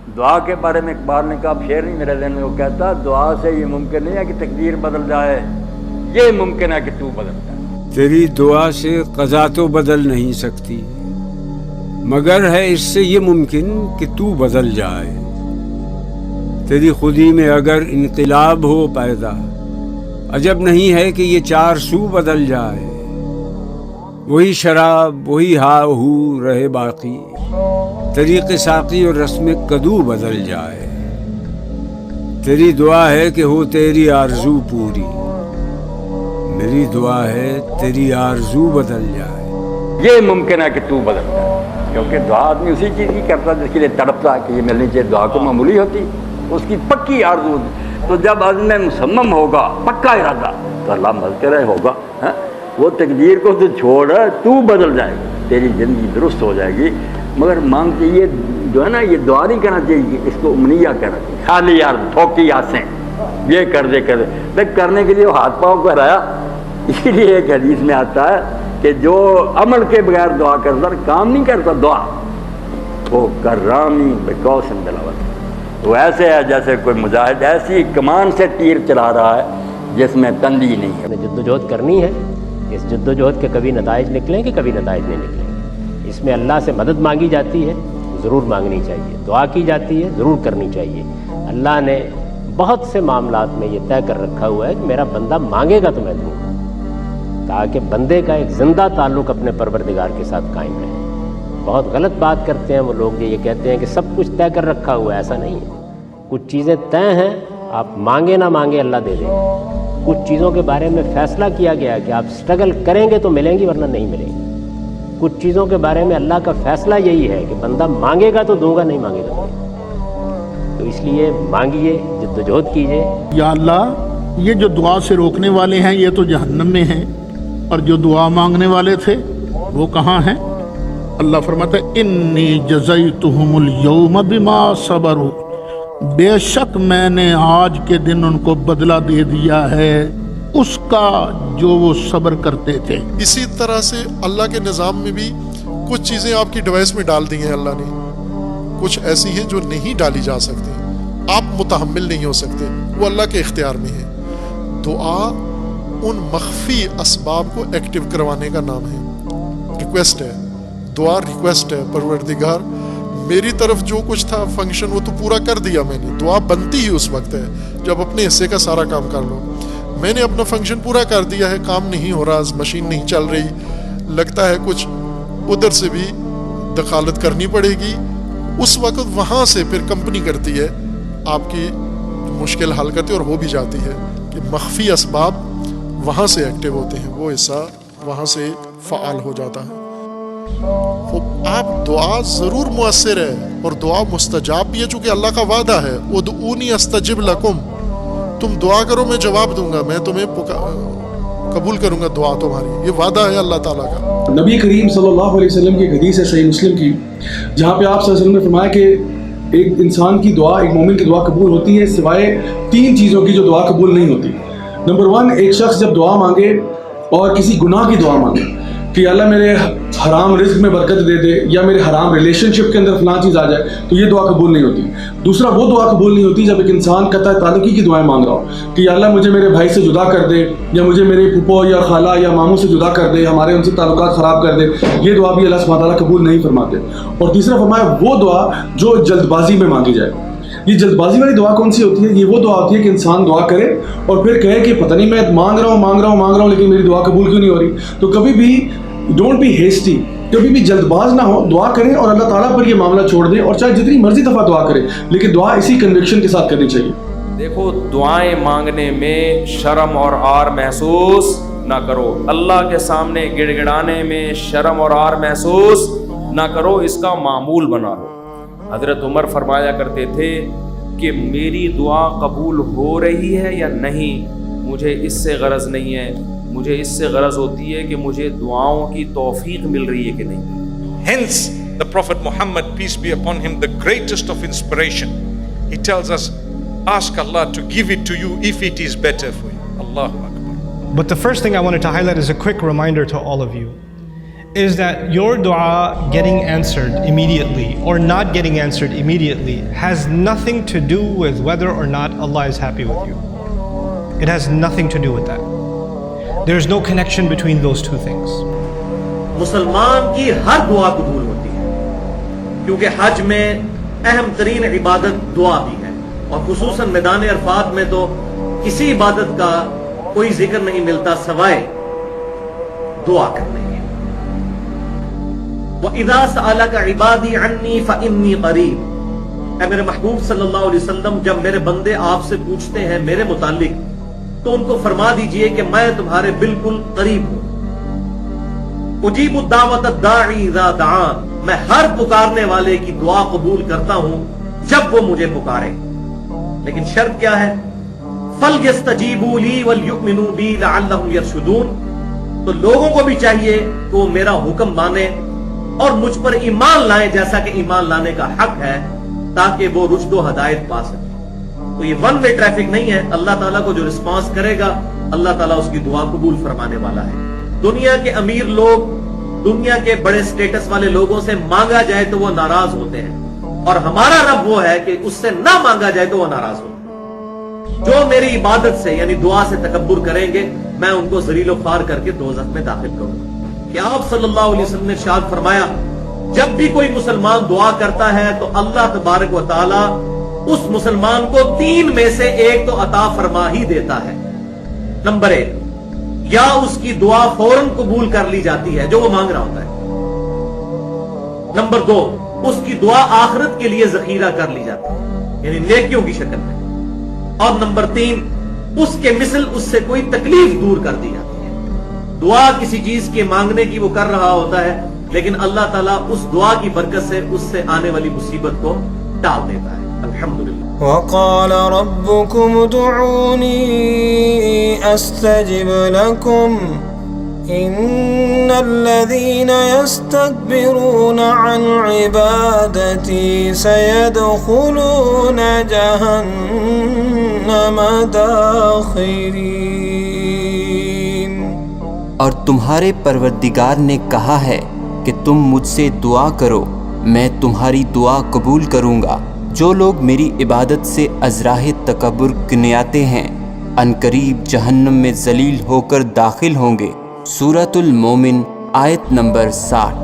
دعا کے بارے میں اقبال نے کہا، شعر نہیں میرے ذہن میں، وہ کہتا دعا سے یہ ممکن نہیں ہے کہ تقدیر بدل جائے، یہ ممکن ہے کہ تو بدل جائے۔ تیری دعا سے قضا تو بدل نہیں سکتی، مگر ہے اس سے یہ ممکن کہ تو بدل جائے۔ تیری خودی میں اگر انقلاب ہو پیدا، عجب نہیں ہے کہ یہ چار سو بدل جائے۔ وہی شراب وہی ہا ہو رہے باقی، طریق ساقی اور رسم کدو بدل جائے۔ تیری دعا ہے کہ ہو تیری آرزو پوری، میری دعا ہے تیری آرزو بدل جائے۔ یہ ممکن ہے کہ تو بدل جائے، کیونکہ دعا آدمی اسی چیز کی کرتا جس کے لیے تڑپتا کہ یہ ملنی چاہیے۔ دعا کو معمولی ہوتی، اس کی پکی آرزو ہوتی۔ تو جب عزم مصمم ہوگا، پکا ارادہ، تو اللہ مدد کرے ہوگا۔ وہ تقدیر کو تو چھوڑ، تو بدل جائے گی، تیری زندگی درست ہو جائے گی۔ مگر مانگ چاہیے جو ہے نا، یہ دعا نہیں کرنا چاہیے، اس کو امنیہ کہنا چاہیے، خالی یار تھوکی آسیں یہ کر دے کر دے۔ بھائی کرنے کے لیے وہ ہاتھ پاؤں کو ہرایا، اسی لیے ایک حدیث میں آتا ہے کہ جو عمل کے بغیر دعا کرتا کام نہیں کرتا دعا، وہ کرامی بقوس بلاوت، وہ ایسے ہے جیسے کوئی مجاہد ایسی کمان سے تیر چلا رہا ہے جس میں تندی نہیں ہے۔ جدوجہد کرنی ہے، اس جدوجہد کے کبھی نتائج نکلیں کہ کبھی نتائج نہیں نکلیں۔ اس میں اللہ سے مدد مانگی جاتی ہے، ضرور مانگنی چاہیے، دعا کی جاتی ہے، ضرور کرنی چاہیے۔ اللہ نے بہت سے معاملات میں یہ طے کر رکھا ہوا ہے کہ میرا بندہ مانگے گا تو میں دوں گا، تاکہ بندے کا ایک زندہ تعلق اپنے پروردگار کے ساتھ قائم رہے۔ بہت غلط بات کرتے ہیں وہ لوگ، یہ کہتے ہیں کہ سب کچھ طے کر رکھا ہوا ہے، ایسا نہیں ہے۔ کچھ چیزیں طے ہیں، آپ مانگے نہ مانگے اللہ دے دے گا۔ کچھ چیزوں کے بارے میں فیصلہ کیا گیا کہ آپ سٹرگل کریں گے تو ملیں گی ورنہ نہیں ملیں گی۔ کچھ چیزوں کے بارے میں اللہ کا فیصلہ یہی ہے کہ بندہ مانگے گا تو دوں گا، نہیں مانگے گا تو اس لیے مانگیے، جدوجہد کیجیے۔ یا اللہ، یہ جو دعا سے روکنے والے ہیں یہ تو جہنم میں ہیں، اور جو دعا مانگنے والے تھے وہ کہاں ہیں؟ اللہ فرماتا ہے انی جزیتہم اليوم بما صبروا، بے شک میں نے آج کے دن ان کو بدلہ دے دیا ہے اس کا جو وہ صبر کرتے تھے۔ اسی طرح سے اللہ کے نظام میں بھی کچھ چیزیں آپ کی ڈیوائس میں ڈال دی ہیں اللہ نے، کچھ ایسی ہیں جو نہیں ڈالی جا سکتی، آپ متحمل نہیں ہو سکتے، وہ اللہ کے اختیار میں ہے۔ دعا ان مخفی اسباب کو ایکٹیو کروانے کا نام ہے، ریکویسٹ ہے، دعا ریکویسٹ ہے۔ پروردگار میری طرف جو کچھ تھا فنکشن وہ تو پورا کر دیا میں نے، دعا بنتی ہی اس وقت ہے جب اپنے حصے کا سارا کام کر لو۔ میں نے اپنا فنکشن پورا کر دیا ہے، کام نہیں ہو رہا، مشین نہیں چل رہی، لگتا ہے کچھ ادھر سے بھی دخالت کرنی پڑے گی، اس وقت وہاں سے پھر کمپنی کرتی ہے، آپ کی مشکل حل کرتی ہے اور ہو بھی جاتی ہے کہ مخفی اسباب وہاں سے ایکٹیو ہوتے ہیں، وہ حصہ وہاں سے فعال ہو جاتا ہے۔ آپ دعا ضرور مؤثر ہے اور دعا مستجاب بھی ہے، چونکہ اللہ کا وعدہ ہے ادعونی استجب لکم، تم دعا کرو میں جواب دوں گا، میں تمہیں قبول کروں گا دعا تمہاری، یہ وعدہ ہے اللہ تعالیٰ کا۔ نبی کریم صلی اللہ علیہ وسلم کی ایک حدیث ہے صحیح مسلم کی، جہاں پہ آپ صلی اللہ علیہ وسلم نے فرمایا کہ ایک انسان کی دعا، ایک مومن کی دعا قبول ہوتی ہے سوائے تین چیزوں کی جو دعا قبول نہیں ہوتی۔ نمبر 1، ایک شخص جب دعا مانگے اور کسی گناہ کی دعا مانگے کہ اللہ میرے حرام رزق میں برکت دے دے، یا میرے حرام ریلیشن شپ کے اندر فلاں چیز آ جائے، تو یہ دعا قبول نہیں ہوتی۔ دوسرا، وہ دعا قبول نہیں ہوتی جب ایک انسان قطع تعلقی کی دعائیں مانگ رہا ہو کہ یا اللہ مجھے میرے بھائی سے جدا کر دے، یا مجھے میرے پھپھو یا خالہ یا ماموں سے جدا کر دے، ہمارے ان سے تعلقات خراب کر دے، یہ دعا بھی اللہ سبحانہ تعالیٰ قبول نہیں فرماتے۔ اور تیسرا فرمایا وہ دعا جو جلد بازی میں مانگی جائے۔ یہ جلد بازی والی دعا کون سی ہوتی ہے؟ یہ وہ دعا ہوتی ہے کہ انسان دعا کرے اور پھر کہے کہ پتہ نہیں میں مانگ رہا ہوں لیکن میری دعا قبول کیوں نہیں ہو رہی۔ تو کبھی بھی ڈونٹ بی ہیسٹی، کبھی بھی جلد باز نہ ہو، دعا کریں اور اللہ تعالیٰ پر یہ معاملہ چھوڑ دیں، اور چاہے جتنی مرضی دفعہ دعا کریں لیکن دعا اسی کنوکشن کے ساتھ کرنی چاہیے۔ دیکھو، دعائیں مانگنے میں شرم اور عار محسوس نہ کرو، اللہ کے سامنے گڑ گڑانے میں شرم اور عار محسوس نہ کرو، اس کا معمول بنا لو۔ حضرت عمر فرمایا کرتے تھے کہ میری دعا قبول ہو رہی ہے یا نہیں، مجھے اس سے غرض نہیں ہے، مجھے اس سے غرض ہوتی ہے کہ مجھے دعاؤں کی توفیق مل رہی ہے کہ نہیں۔ Hence, the Prophet Muhammad, peace be upon him, the greatest of inspiration, he tells us, ask Allah to give it to you if it is better for you. Allahu Akbar. But the first thing I wanted to highlight is a quick reminder to all of you. is that your dua getting answered immediately or not getting answered immediately has nothing to do with whether or not Allah is happy with you. It has nothing to do with that. There is no connection between those two things. مسلمان کی ہر دعا قبول ہوتی ہے کیونکہ حج میں اہم ترین عبادت دعا بھی ہے، اور خصوصاً میدان عرفات میں تو کسی عبادت کا کوئی ذکر نہیں ملتا سوائے دعا کرنے کے۔ وَإِذَا سَأَلَكَ عِبَادِي عَنِّي فَإِنِّي قَرِيبٌ، اے میرے محبوب صلی اللہ علیہ وسلم، جب میرے بندے آپ سے پوچھتے ہیں میرے متعلق تو ان کو فرما دیجئے کہ میں تمہارے بالکل قریب ہوں۔ اجیب الدعوت الداعی اذا دعان، میں ہر پکارنے والے کی دعا قبول کرتا ہوں جب وہ مجھے پکارے، لیکن شرط کیا ہے؟ فَلْيَسْتَجِيبُوا لِي وَلْيُؤْمِنُوا بِي لَعَلَّهُمْ يَرْشُدُونَ، تو لوگوں کو بھی چاہیے کہ وہ میرا حکم مانے اور مجھ پر ایمان لائیں جیسا کہ ایمان لانے کا حق ہے، تاکہ وہ رشد و ہدایت پا سکے۔ تو یہ ون وے ٹریفک نہیں ہے، اللہ تعالیٰ کو جو رسپانس کرے گا اللہ تعالیٰ اس کی دعا قبول فرمانے والا ہے۔ دنیا کے امیر لوگ، دنیا کے بڑے سٹیٹس والے لوگوں سے مانگا جائے تو وہ ناراض ہوتے ہیں، اور ہمارا رب وہ ہے کہ اس سے نہ مانگا جائے تو وہ ناراض ہوتے ہیں۔ جو میری عبادت سے یعنی دعا سے تکبر کریں گے میں ان کو ذلیل و خوار کر کے دوزخ میں داخل کروں گا۔ کہ آپ صلی اللہ علیہ وسلم نے ارشاد فرمایا جب بھی کوئی مسلمان دعا کرتا ہے تو اللہ تبارک و تعالی اس مسلمان کو 3 میں سے ایک تو عطا فرما ہی دیتا ہے۔ نمبر 1، یا اس کی دعا فوراً قبول کر لی جاتی ہے جو وہ مانگ رہا ہوتا ہے۔ نمبر 2، اس کی دعا آخرت کے لیے ذخیرہ کر لی جاتی ہے یعنی نیکیوں کی شکل میں۔ اور نمبر 3، اس کے مثل اس سے کوئی تکلیف دور کر دی جاتی ہے۔ دعا کسی چیز کے مانگنے کی وہ کر رہا ہوتا ہے، لیکن اللہ تعالیٰ اس دعا کی برکت سے اس سے آنے والی مصیبت کو ٹال دیتا ہے۔ الحمدللہ۔ وقال ربكم ادعوني استجب لكم ان الذين يستكبرون عن عبادتي سيدخلون جهنم داخرين۔ اور تمہارے پروردگار نے کہا ہے کہ تم مجھ سے دعا کرو، میں تمہاری دعا قبول کروں گا۔ جو لوگ میری عبادت سے ازراہ تکبر کنیاتے ہیں عنقریب جہنم میں ذلیل ہو کر داخل ہوں گے۔ سورۃ المومن آیت نمبر 60۔